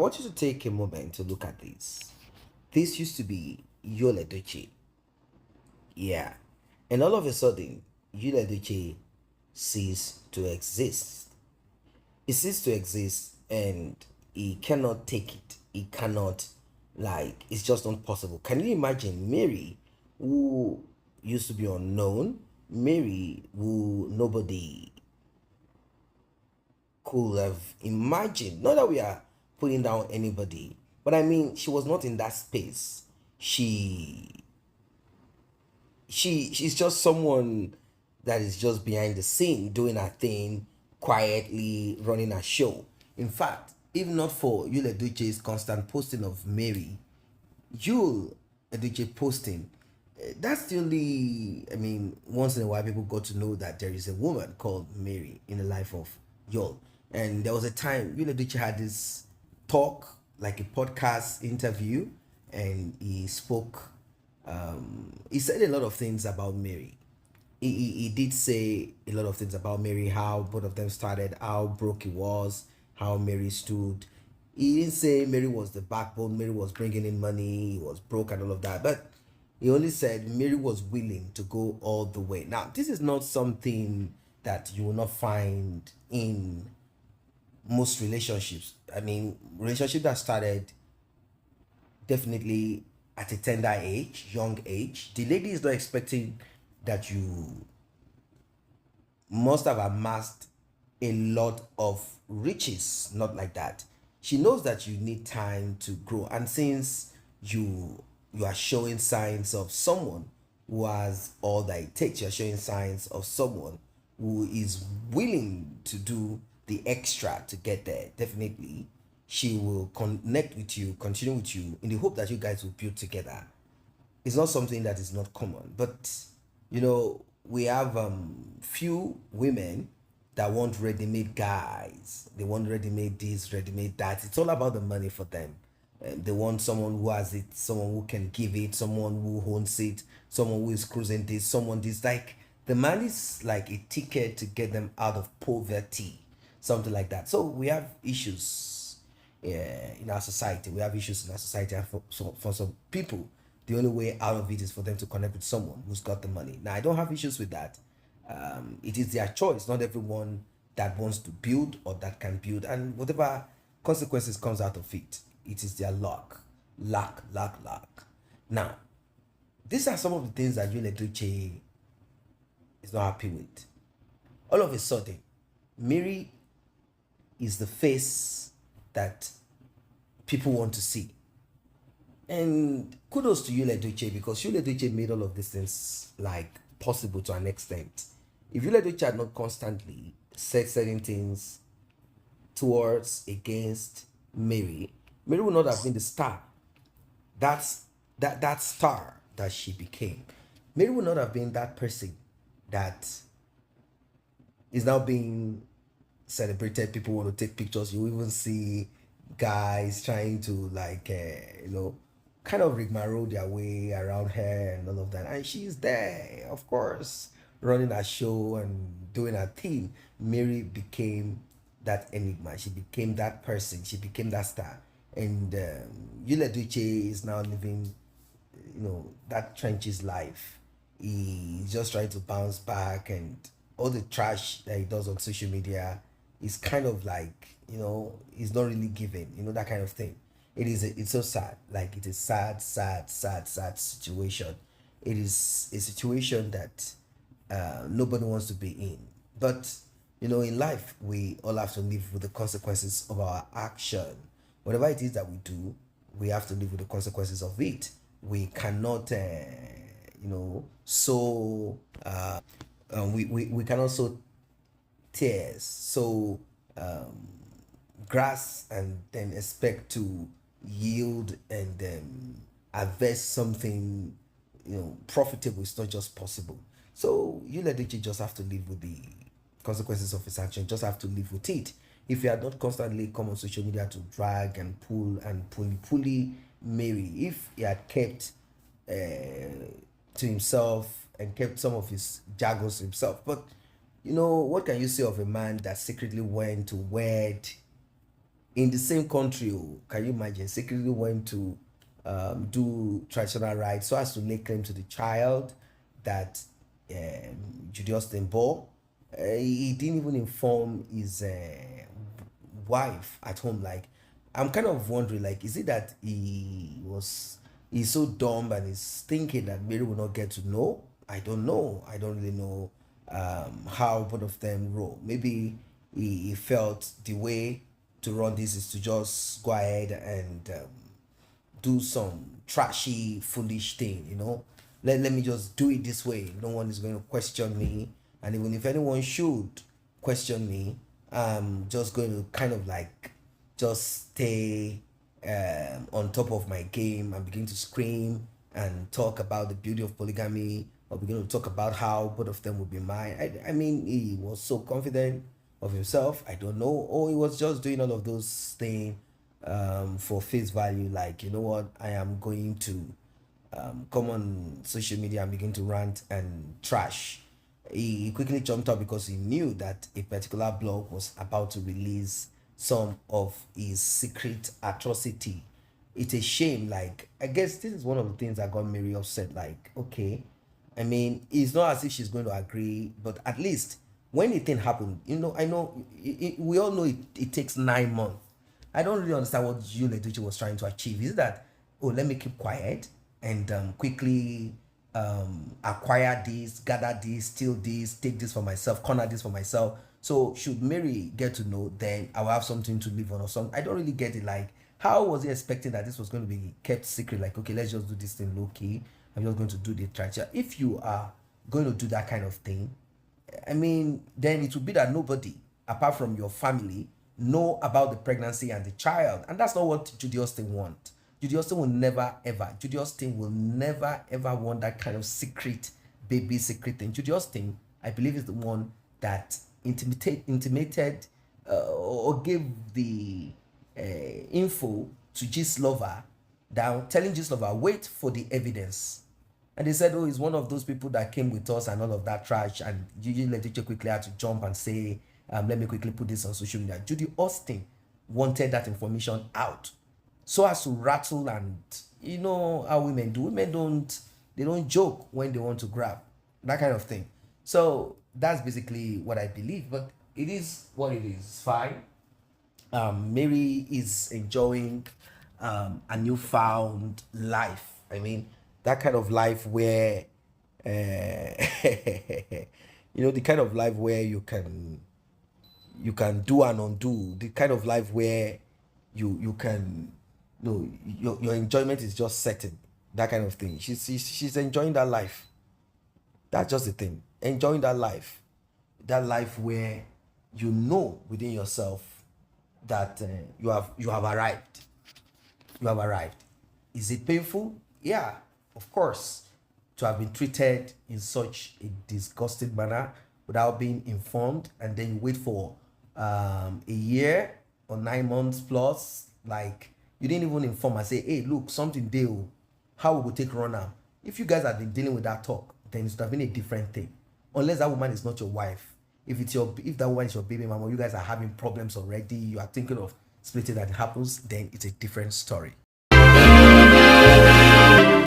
want you to take a moment to look at this. This used to be Edochie. Yeah. And all of a sudden, Edochie ceased to exist. It ceased to exist and he cannot take it. He cannot, like, it's just not possible. Can you imagine Mary, who used to be unknown, Mary, who nobody could have imagined? Not that we are putting down anybody, but I mean, she was not in that space. She's just someone that is just behind the scene doing her thing quietly, running a show. In fact, if not for Yul Edochie's constant posting of Mary, Yul Edochie posting, that's the only, I mean, once in a while people got to know that there is a woman called Mary in the life of Yul. And there was a time Yul Edochie had this talk, like a podcast interview, and he spoke, he said a lot of things about Mary. He did say a lot of things about Mary, how both of them started, how broke he was, how Mary stood. He didn't say Mary was the backbone, Mary was bringing in money, he was broke and all of that, but he only said Mary was willing to go all the way. Now, this is not something that you will not find in most relationships. I mean, relationship that started definitely at a tender age, young age. The lady is not expecting that you must have amassed a lot of riches, not like that. She knows that you need time to grow, and since you are showing signs of someone who has all that it takes, you're showing signs of someone who is willing to do the extra to get there, definitely she will connect with you, continue with you in the hope that you guys will build together. It's not something that is not common, but we have few women that want ready-made guys. They want ready-made this, ready-made that. It's all about the money for them. They want someone who has it, someone who can give it, someone who owns it, someone who is cruising this, someone this. Like, the man is like a ticket to get them out of poverty, something like that. So we have issues, in our society. We have issues in our society, and for some people, the only way out of it is for them to connect with someone who's got the money. Now, I don't have issues with that. It is their choice. Not everyone that wants to build or that can build, and whatever consequences comes out of it, it is their luck. Now, these are some of the things that Yul Edochie is not happy with. All of a sudden, Mary is the face that people want to see. And kudos to Yul Edochie, because Yul Edochie made all of these things like possible to an extent. If Yul Edochie had not constantly said certain things towards, against Mary, Mary would not have been the star. That star that she became. Mary would not have been that person that is now being celebrated. People want to take pictures. You even see guys trying to, like, kind of rigmarole their way around her and all of that, and she's there, of course, running a show and doing her thing. Mary became that enigma. She became that person. She became that star. And Yul Edochie is now living, that trenches life. He's just trying to bounce back, and all the trash that he does on social media is kind of like, he's not really giving, that kind of thing. It's so sad. Like, it is sad situation. It is a situation that nobody wants to be in. But in life, we all have to live with the consequences of our action. Whatever it is that we do, we have to live with the consequences of it. We cannot sow we cannot sow tears, sow grass, and then expect to yield and harvest something profitable. It's not just possible. So you just have to live with the consequences of his action. Just have to live with it. If you had not constantly come on social media to drag and pull and pulley Mary, if he had kept to himself and kept some of his jargons to himself, but what can you say of a man that secretly went to wed in the same country. Oh, can you imagine? Secretly went to do traditional rites so as to lay claim to the child that Judy Austin bore. He didn't even inform his wife at home. Like, I'm kind of wondering, like, is it that he's so dumb and he's thinking that Mary will not get to know? I don't know. I don't really know how both of them roll. Maybe he felt the way to run this is to just go ahead and do some trashy, foolish thing, Let me just do it this way. No one is going to question me. And even if anyone should question me, I'm just going to kind of like just stay on top of my game and begin to scream and talk about the beauty of polygamy, or begin to talk about how both of them would be mine. I mean, he was so confident of himself. I don't know. Or he was just doing all of those things for face value. Like, you know what? I am going to come on social media and begin to rant and trash. He quickly jumped up because he knew that a particular blog was about to release some of his secret atrocity. It's a shame. Like, I guess this is one of the things that got Mary upset. Like, okay, I mean, it's not as if she's going to agree, but at least when the thing happened, I know we all know it takes 9 months. I don't really understand what Julie Edochie was trying to achieve. Is it that, oh, let me keep quiet and quickly acquire this, gather this, steal this, take this for myself, corner this for myself? So should Mary get to know, then I will have something to live on or something. I don't really get it. Like, how was he expecting that this was going to be kept secret? Like, okay, let's just do this thing low key. I'm just going to do the tradition. If you are going to do that kind of thing, I mean, then it would be that nobody apart from your family know about the pregnancy and the child. And that's not what Judy Austin wants. Judy Austin will never ever, Judy Austin will never ever want that kind of secret, baby secret thing. Judy Austin, I believe, is the one that intimated or gave the info to Gist Lover, down telling Gist Lover, wait for the evidence. And they said, oh, he's one of those people that came with us and all of that trash. And Judy Edochie quickly had to jump and say, let me quickly put this on social media. Judy Austin wanted that information out so as to rattle, and you know how women do. Women don't joke when they want to grab, that kind of thing. So that's basically what I believe. But it is what it is. Fine. Mary is enjoying a newfound life. I mean, that kind of life where, the kind of life where you can do and undo. The kind of life where you can, your enjoyment is just certain. That kind of thing. She's enjoying that life. That's just the thing. Enjoying that life. That life where you know within yourself that you have arrived. You have arrived. Is it painful? Yeah, of course. To have been treated in such a disgusting manner without being informed, and then you wait for a year or 9 months plus, like you didn't even inform and say, hey, look, something deal. How we will take run now? If you guys have been dealing with that talk, then it would have been a different thing. Unless that woman is not your wife. If that woman is your baby mama, you guys are having problems already, you are thinking of splitting, that happens, then it's a different story.